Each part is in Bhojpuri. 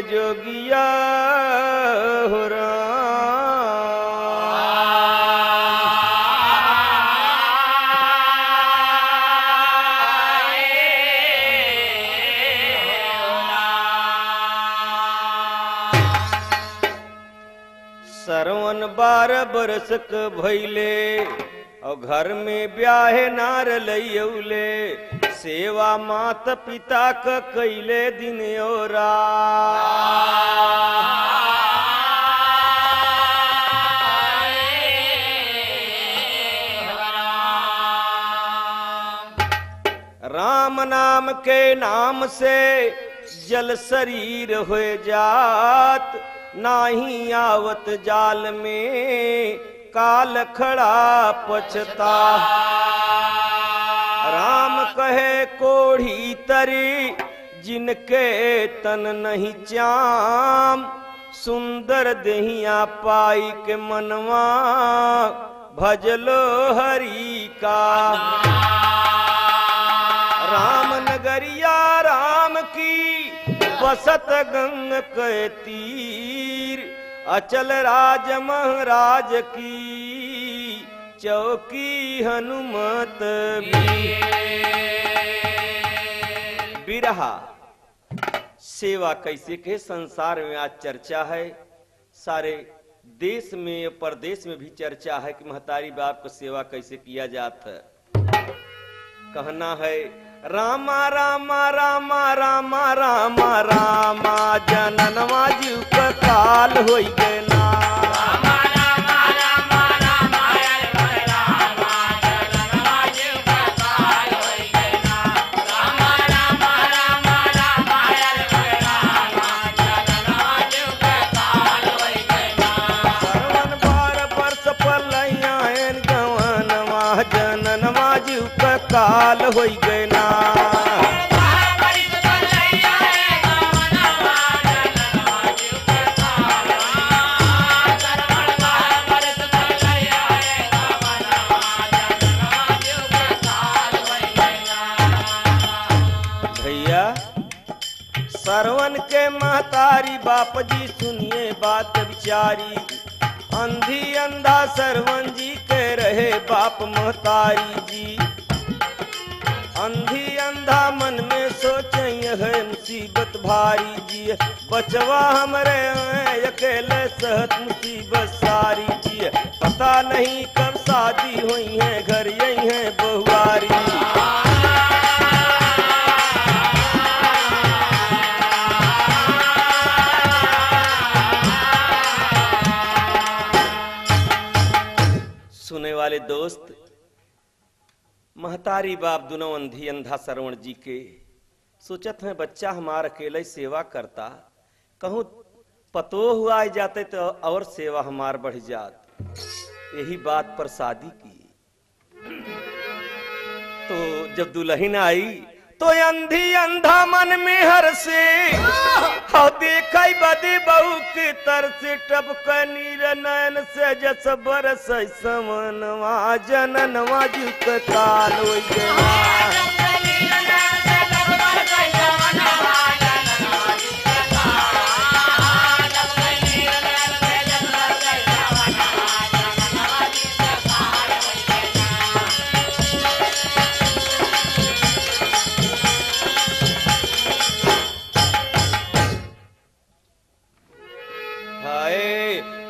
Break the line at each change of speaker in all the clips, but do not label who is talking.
जोगिया हो राम। सरवन 12 बरस क भइले और घर में ब्याहे नार लइयौले, सेवा मात पिता क कैले दिन और राम नाम के नाम से जल शरीर हो जात, नाही आवत जाल में काल खड़ा पछता। राम कहे कोढ़ी तरी जिनके तन नहीं चाम, सुंदर दहिया पाई के मनवा भजलो हरि का। राम नगरिया राम की बसत गंग के तीर, अचल राज महाराज की चौकी हनुमत बिरहा। सेवा कैसे के संसार में आज चर्चा है, सारे देश में परदेश में भी चर्चा है कि महतारी बाप को सेवा कैसे किया जाता है। कहना है रामा रामा रामा रामा रामा रामा जननवा जीव का काल होई गए ना। रामा रामा रामा रामा रामा जननवा जीव का काल होई गए ना। रामा रामा रामा रामा रामा जननवा जीव का काल होई गए ना। सरवन 12 वर्ष पलैया एन गवनवा जननवा जीव का काल होई गए ना। सरवन के महतारी बाप जी सुनिए बात विचारी, अंधी अंधा सरवन जी के रहे बाप महतारी जी। अंधी अंधा मन में सोचे है मुसीबत भारी जी, बचवा हमरे अकेले सहत मुसीबत सारी जी। पता नहीं कब शादी हुई है घर यही है बहुआरी। सुने वाले दोस्त, महतारी बाप दोनों अंधी अंधा सरवण जी के सोचत हैं बच्चा हमार अकेले सेवा करता, कहूँ पतो हुआ जाते तो और सेवा हमार बढ़ जात। यही बात पर शादी की। तो जब दुल्हन आई तो अंधी अंधा मन में हर्षे, और देखई बदे बहू के तरसे टपक नीर नयन से जस बरस समनवा जननवा जी के काल होई गया।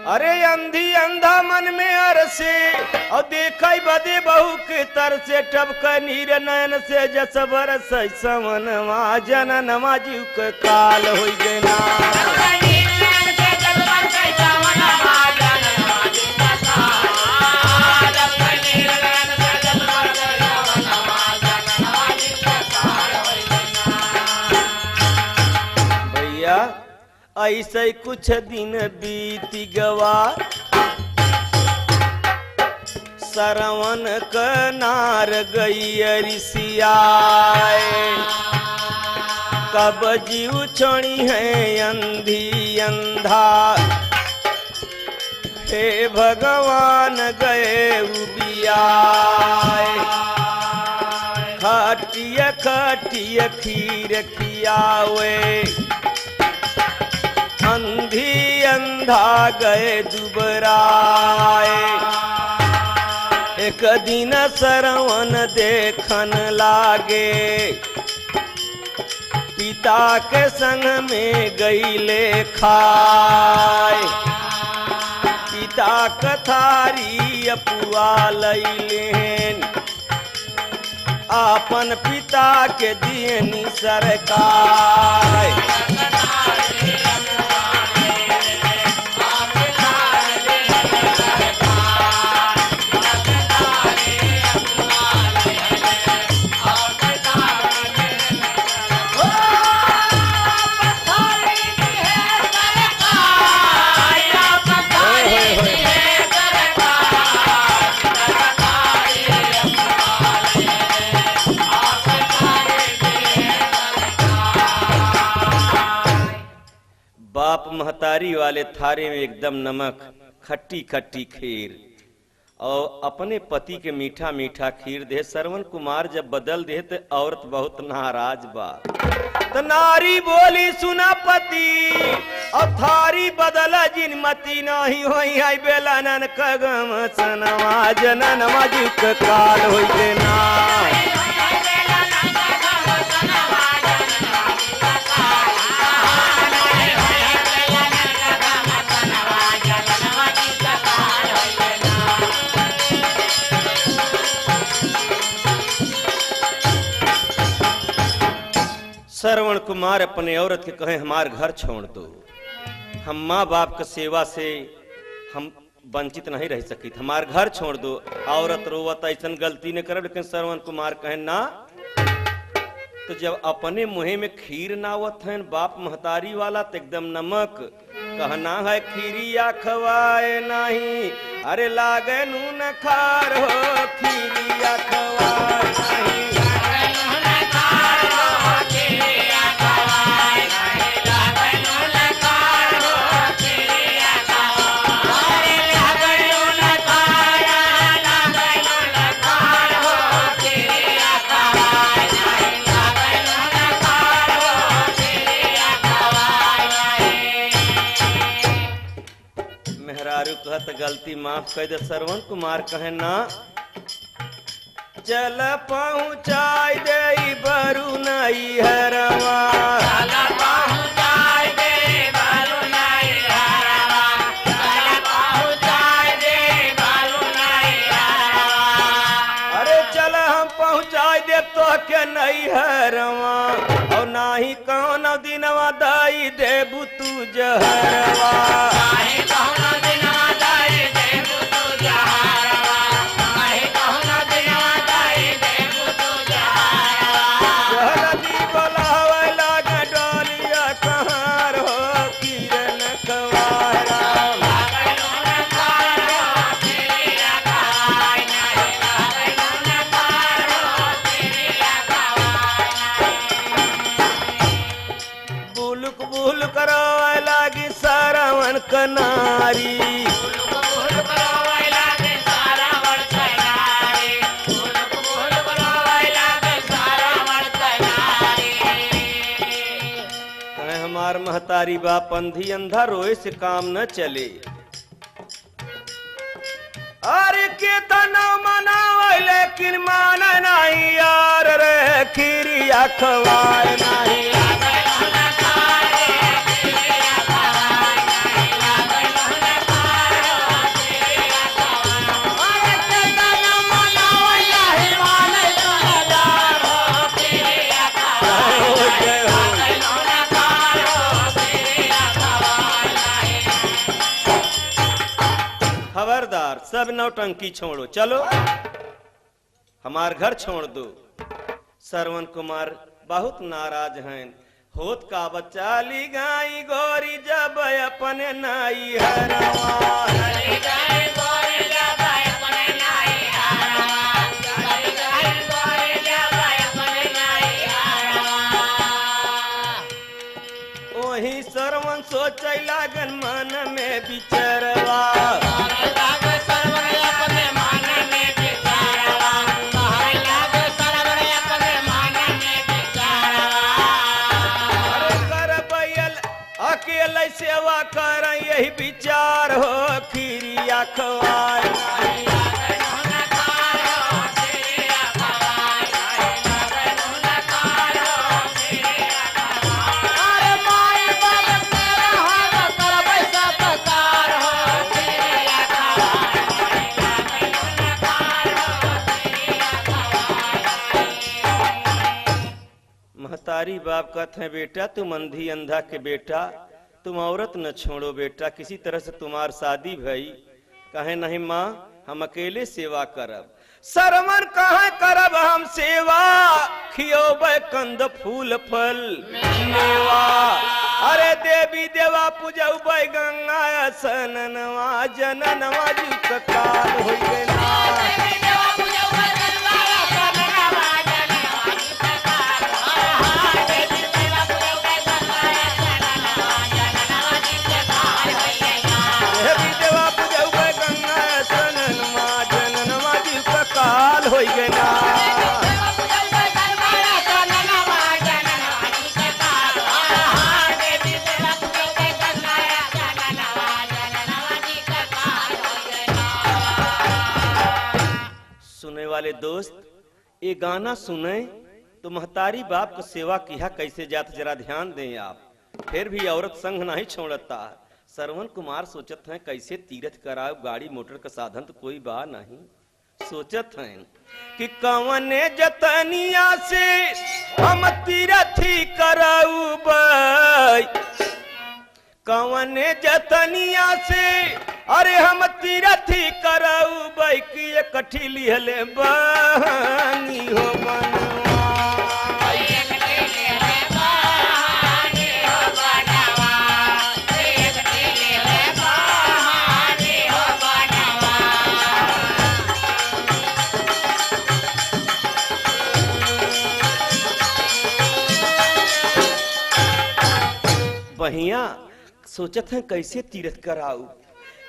अरे अंधी अंधा मन में अरसे, और देखई बदे बहू के तर से टपक नीर नयन से जस बरस समनवा जननवा जीव के काल होई गए ना। भैया ऐसे कुछ दिन बीत गवा, सरवन क नार गई ऋषियाए। कब जीव छोड़ी है अंधी अंधा, हे भगवान गए उबियाए। खटिया खटिया खीर खियावे, अंधी अंधा गए दुबराए। एक दिन सरवन देखन लागे, पिता के संग में गईले खाए। पिता कथारी अपुआ लैलेन, आपन पिता के दियनी सरकार। बाप महतारी वाले थारे में एकदम नमक, खट्टी खट्टी खीर और अपने पति के मीठा मीठा खीर दे। श्रवण कुमार जब बदल दे तो औरत बहुत नाराज बा। तो नारी बोली सुना पति और थारी बदला जिन मती नहीं होई है बेलनन कगम सनवा जनन मजुक काल होई देना। श्रवण कुमार अपने औरत के कहे हमार घर छोड़ दो, हम माँ बाप के सेवा से हम वंचित नहीं रह सकी, हमार घर छोड़ दो। औरत रोवत ऐसा गलती नहीं करे, लेकिन श्रवण कुमार कहे ना। तो जब अपने मुहे में खीर ना आवत है बाप महतारी वाला तो एकदम नमक कहना है खीरिया खवाए नहीं, अरे लागे नून खार हो खीरिया खवाए नहीं। कहत गलती माफ कर दे। श्रवण कुमार कहे ना, चल पहुँचाई दे बरू नई हरवा, चल पहुँचाई दे बरू नई हरवा, चल पहुँचाई दे बरू नई हरवा। अरे चल हम पहुँचाई दे तो के नई हरवा, और नाही कौन दिनवा दाई देबू तू जहरवा। कनारी हमार महतारी बाप अंधी अंधा रोए से काम न चले। अरे केतना मनावे लेकिन मान नहीं यार रे खीरिया खवाए नहीं। खबरदार सब नौटंकी छोड़ो, चलो हमार घर छोड़ दो। श्रवण कुमार बहुत नाराज हैं। होत का बच्चा ली गाई गोरी जब अपने नाई हरवा, वही श्रवण सोचे लागन मन में बिचरवा। सेवा कर यही विचार हो खीरिया खवाए महतारी बाप कहते हैं बेटा तुम अंधी अंधा के बेटा तुम औरत न छोड़ो बेटा किसी तरह से तुम्हार शादी भई कहे नहीं माँ हम अकेले सेवा करब सरमन कहे करब हम सेवा खियोब कंद फूल फल मेवा अरे देवी देवा पूजब गंगा सननवा जननवा जी काल हो गए हो गए ना सुने वाले दोस्त ये गाना सुने तो महतारी बाप को सेवा किया कैसे जात जरा ध्यान दें आप फिर भी औरत संग नहीं छोड़ता श्रवण कुमार सोचत हैं कैसे तीर्थ कराओ गाड़ी मोटर का साधन तो कोई बा नहीं सोचत हैं कि कवने जतनिया से हम तीरथी कराऊ कवने जतनिया से अरे हम तीरथी कराऊ कि कठी लिहले बानी हो बनवा बहिया सोचत हैं कैसे तीर्थ कराऊ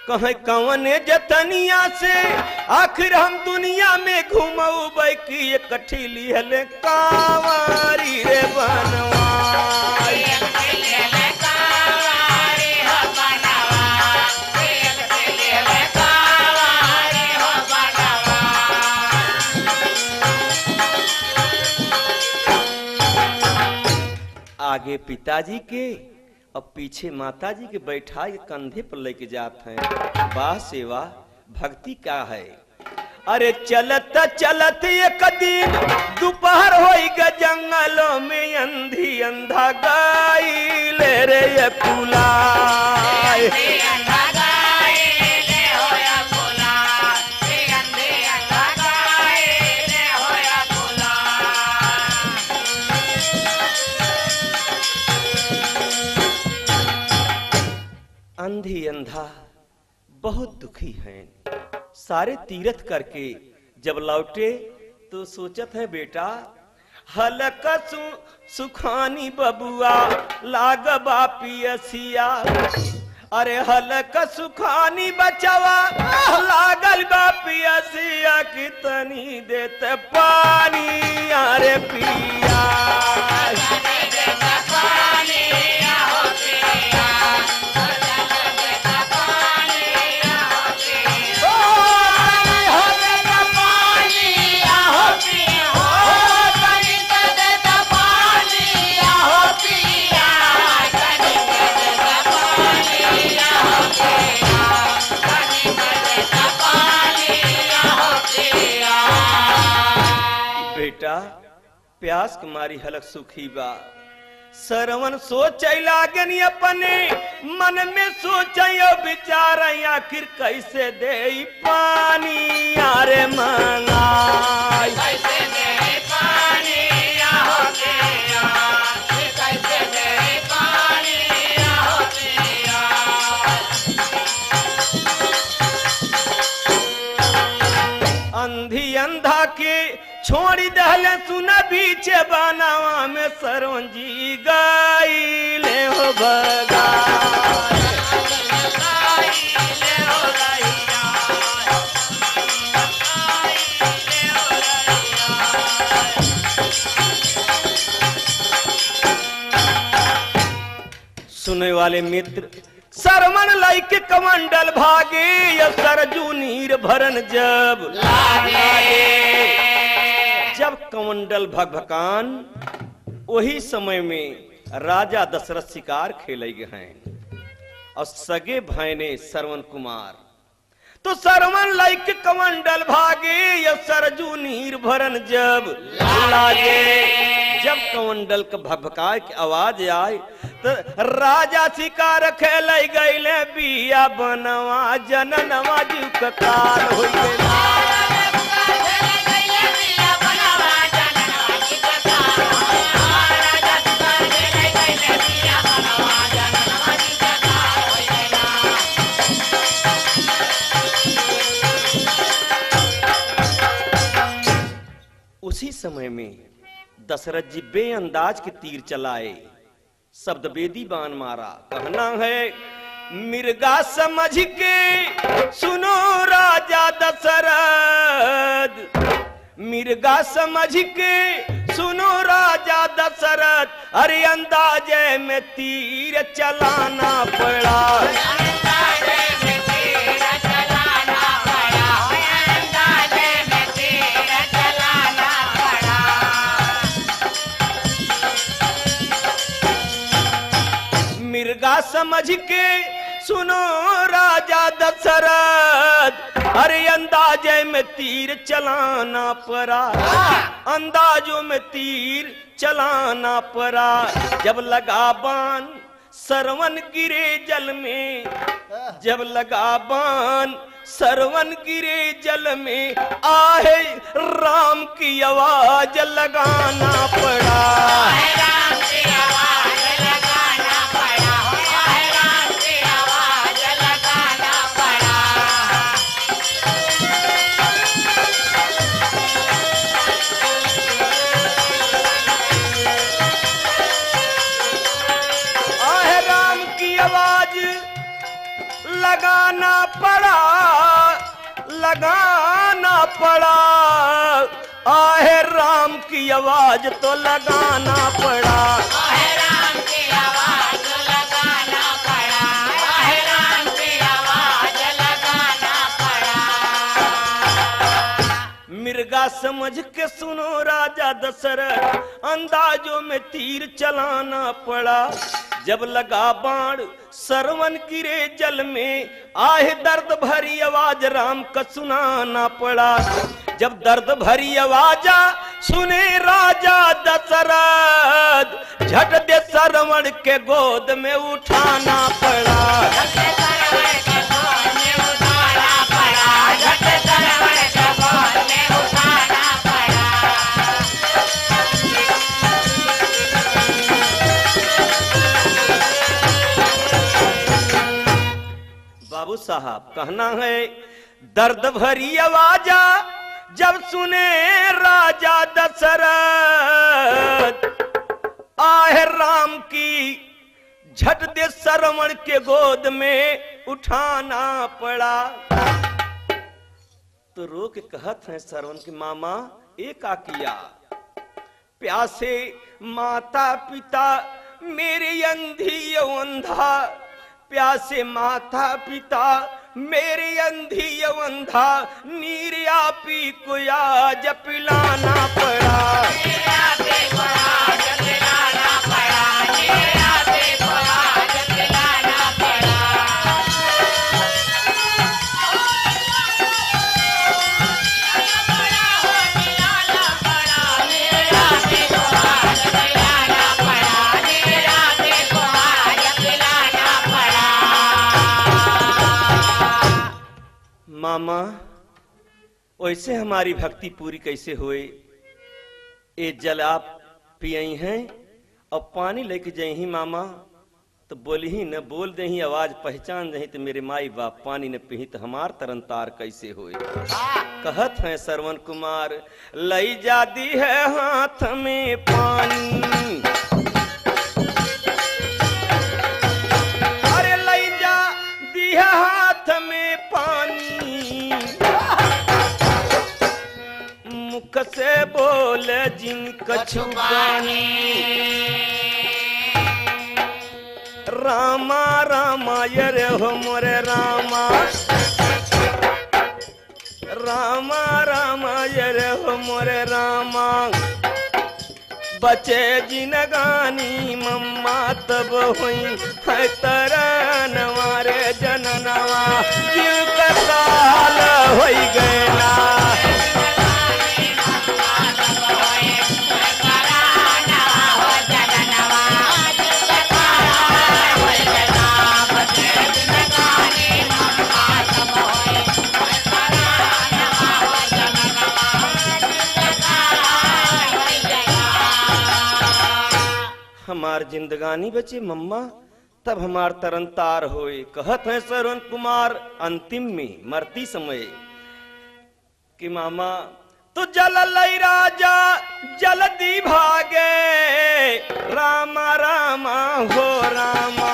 कहे कवने जतनिया से आखिर हम दुनिया में घूमऊ बैकी कठी लिहले कांवरी रे बनवाई आगे पिताजी के अब पीछे माताजी के बैठाए कंधे पर लेके जाते हैं वाह सेवा भक्ति क्या है अरे चलत चलत एक दिन दोपहर होइगा जंगलों में अंधी अंधा गाई ले रे ये कुलाय अंधी अंधा बहुत दुखी हैं सारे तीर्थ करके जब लौटे तो सोचत है बेटा हलक सुखानी बबुआ लागबा पियसिया अरे हलक सुखानी बचवा लागल बा पियसिया कितनी देते पानी अरे पिया प्यास कुमारी हलक सुखी बा सरवन सोच लागन अपने मन में सोचो विचार आखिर कैसे दे पानी यारे मंगाई कैसे दे पानी कैसे दे पानी अंधी अंधा के छोड़ी दहल सुन बीचे बनावा में सरवन जी गाई ले हो भगा सुनने वाले मित्र सरमन लाइक कमंडल भागे या सरजू नीर भरन जब लागे। जब कमंडल भगभकान वही समय में राजा दशरथ शिकार खेले गए हैं और सगे भाई ने श्रवण कुमार तो सरवन लाइक कमंडल भागे या सरजू नीर भरन जब लागे। जब कमंडल का भभकाए की आवाज आए तो राजा शिकार खेले गए बिया बनवा जननवा जीव ककार हो गए। उसी समय में दशरथ जी बेअंदाज के तीर चलाए, शब्द वेदी बाण मारा। कहना है मिर्गा समझ के सुनो राजा दशरथ, मिर्गा समझ के सुनो राजा दशरथ, अरे अंदाजे में तीर चलाना पड़ा। मिर्गा समझ के सुनो राजा दशरथ, अरे अंदाजे में तीर चलाना पड़ा, अंदाजों में तीर चलाना पड़ा। जब लगा बाण सरवन गिरे जल में, जब लगा बाण सरवन गिरे जल में, आहे राम की आवाज लगाना पड़ा। राम की आवाज लगाना पड़ा, राम की आवाज लगाना पड़ा। आहे राम की आवाज लगाना पड़ा, लगाना पड़ा। आहे राम की आवाज तो लगाना पड़ा, आहे राम की आवाज लगाना पड़ा, आहे राम की आवाज लगाना पड़ा। मिर्गा समझ के सुनो राजा दशरथ, अंदाजों में तीर चलाना पड़ा। जब लगा बाण सरवन गिरे जल में, आहे दर्द भरी आवाज राम का सुनाना पड़ा। जब दर्द भरी आवाज सुने राजा दशरथ, झट दे सरवण के गोद में उठाना पड़ा। बाबू साहब कहना है दर्द भरी आवाज जब सुने राजा दशरथ, आहे राम की झट दे सरवण के गोद में उठाना पड़ा। तो रो के कहत है सरवण की मामा एक आ किया, प्यासे माता पिता मेरे अंधी अंधा, प्यासे माता पिता मेरे अंधी अंधा, नीर आपी को आज पिलाना पड़ा। मामा वैसे हमारी भक्ति पूरी कैसे हुए? ये जल आप पियई हैं और पानी लेके जाई ही मामा, तो बोली ही न बोल दे ही आवाज पहचान दही तो मेरे माई बाप पानी न पी तो हमार तरन तार कैसे हुए? कहत है श्रवण कुमार लई जाती है हाथ में पानी, अरे लई जा दी है हाथ में पानी, मुख से बोले जिन कछु बानी, रामा रामा रे हो मोरे रामा, रामा रामा रे हो मोरे रामा। बचे जिनगानी मम्मा तब हुई है तरनवा रे जननवा, जीव का काल होई गया। हमार जिंदगानी बचे मम्मा तब हमार तरन तार होए। कहत है श्रवण कुमार अंतिम में मरती समय कि मामा तो जल लई राजा जल्दी भागे, रामा रामा हो रामा।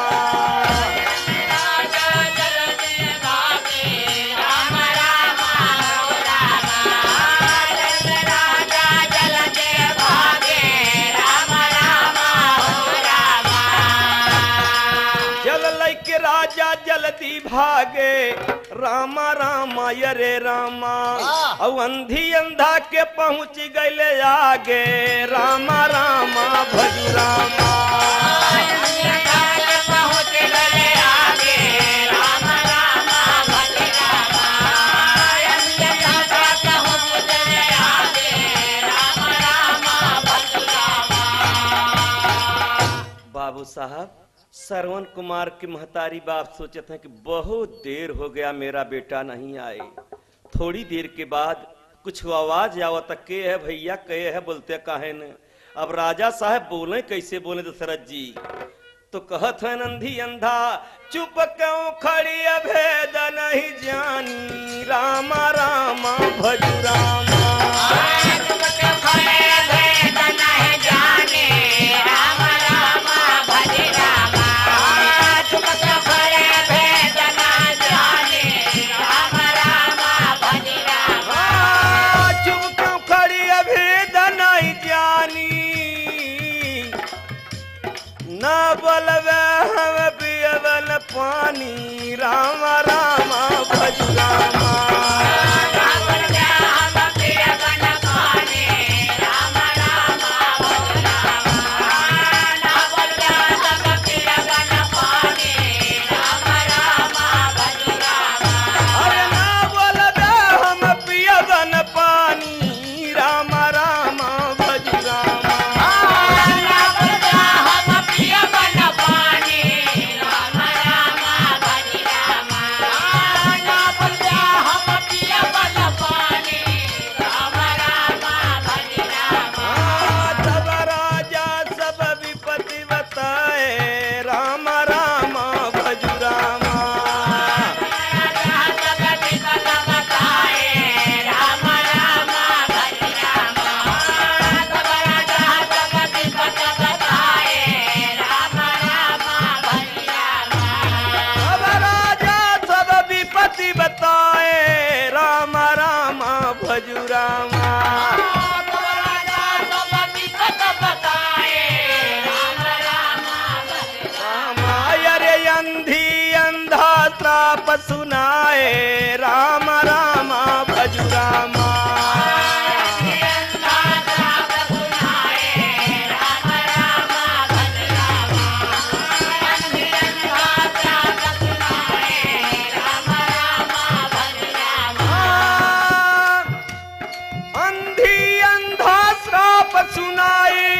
राजा जल्दी भागे, रामा रामा रे रामा। और अंधी अंधा के पहुंच गए आगे, रामा रामा भजू रामा। बाबू साहब श्रवण कुमार के महतारी बाप सोचते हैं कि बहुत देर हो गया मेरा बेटा नहीं आए। थोड़ी देर के बाद कुछ आवाज आवत, के है भैया के है, बोलते काहे न। अब राजा साहब बोले कैसे बोले दशरथ जी, तो कहत है नंदी अंधा चुप क्यों खड़ी अभेद नहीं जानी, रामा रामा भजू रामा। पानी रामा रामा भजू रामा। सुनाए राम रामा भजू रामा। अंधी अंधा श्राप सुनाई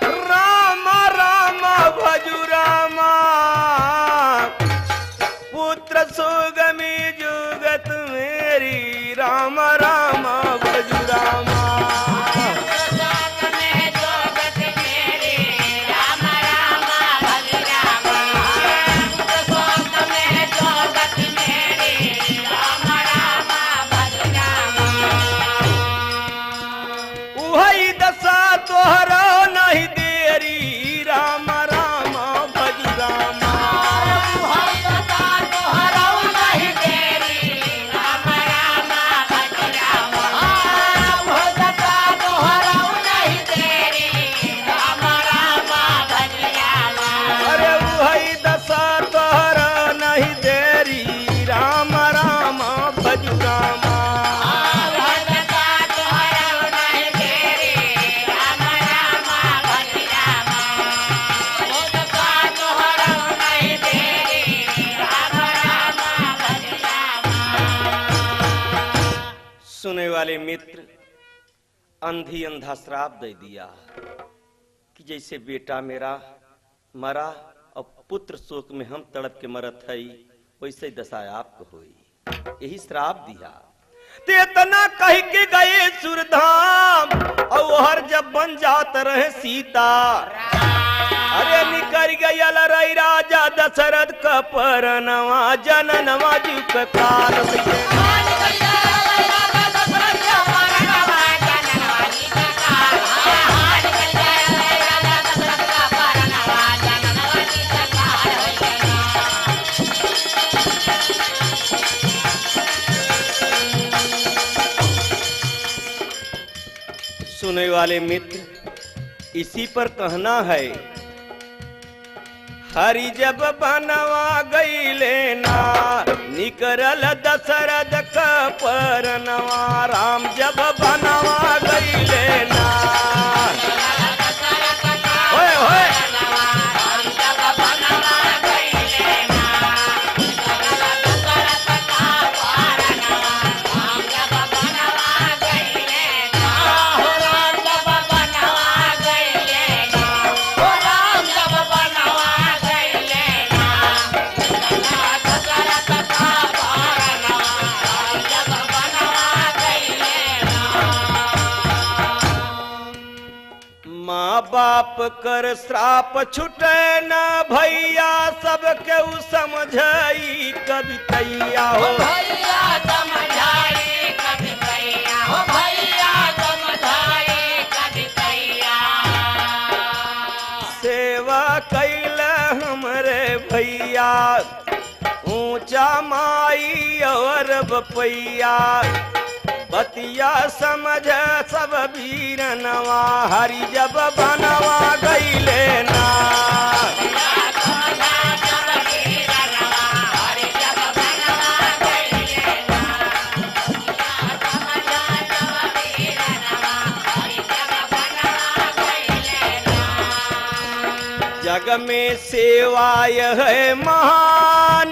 राम रामा भजू रामा। पुत्र सुगमी जो वाले मित्र, अंधी अंधा श्राप दे दिया कि जैसे बेटा मेरा मरा और पुत्र शोक में हम तड़प के मरत है, वैसे दशा आपको हुई, यही श्राप दिया। ते इतना कह के गए सुरधाम, और हर जब बन जात रहे सीता, अरे निकर गया लड़ाई राजा दशरथ का परनवा, जननवा जी का काल सुनने वाले मित्र, इसी पर कहना है, हरि जब बनवा गईले ना, निकरल दशरथ का परनवा, राम जब बनवा गईले ना, होए होए बाप कर श्राप छुटे न भैया, सबके उ समझाई कवितैया हो,
भैया समझाई कवितैया हो, भैया समझाई कवितैया।
सेवा कैल हमरे भैया, ऊंचा माई और बपैया, बतिया समझ सब वीरनवा, हरि जब बनवा गईले ना, जग में सेवा है महान,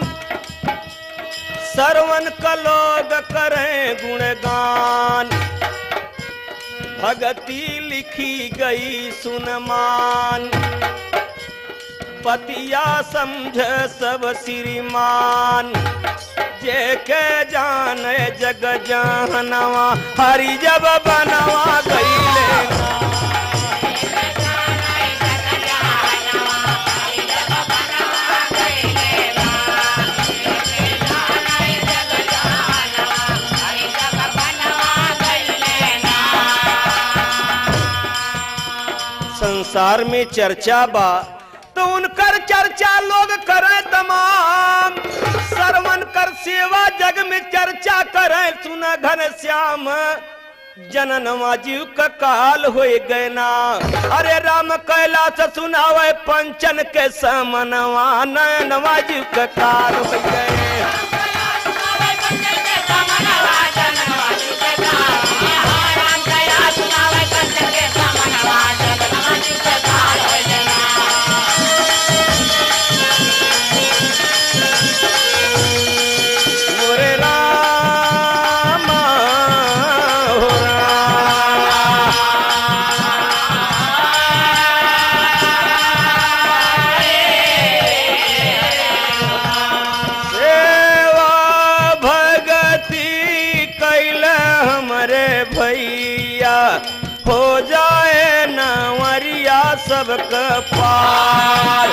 सरवन का लोग करें गुणगान, भगति लिखी गई सुनमान, पतिया समझ सब श्रीमान, जे के जाने जग जानवा, हरि जब बनवा गईले ना, संसार में चर्चा बा तो उनकर चर्चा लोग करे तमाम, सरवन कर सेवा जग में चर्चा करे, सुना घन श्याम जननवा जीव का काल हो गए ना, अरे राम कैलाश सुनावे पंचन के समनवा, नयनवा जीव का काल हो गए। हो जाए नवरिया सबका पार,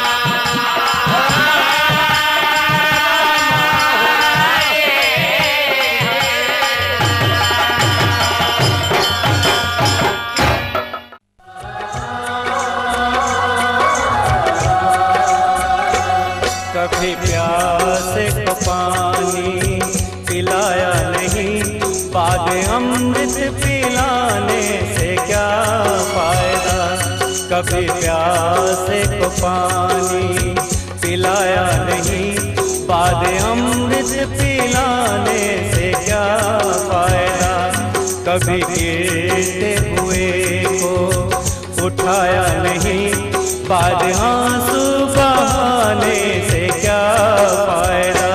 कभी प्यासे को पानी पिलाया नहीं, बाद अमृत पिलाने से क्या फायदा, कभी प्यासे को पानी पिलाया नहीं, बाद अमृत पिलाने से क्या फायदा, कभी गिरते हुए को उठाया नहीं, बाद आंसू बहाने से क्या फायदा।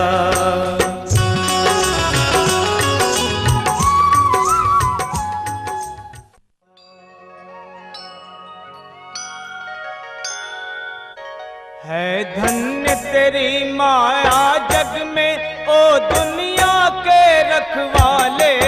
है धन्य तेरी माया जग में ओ दुनिया के रखवाले।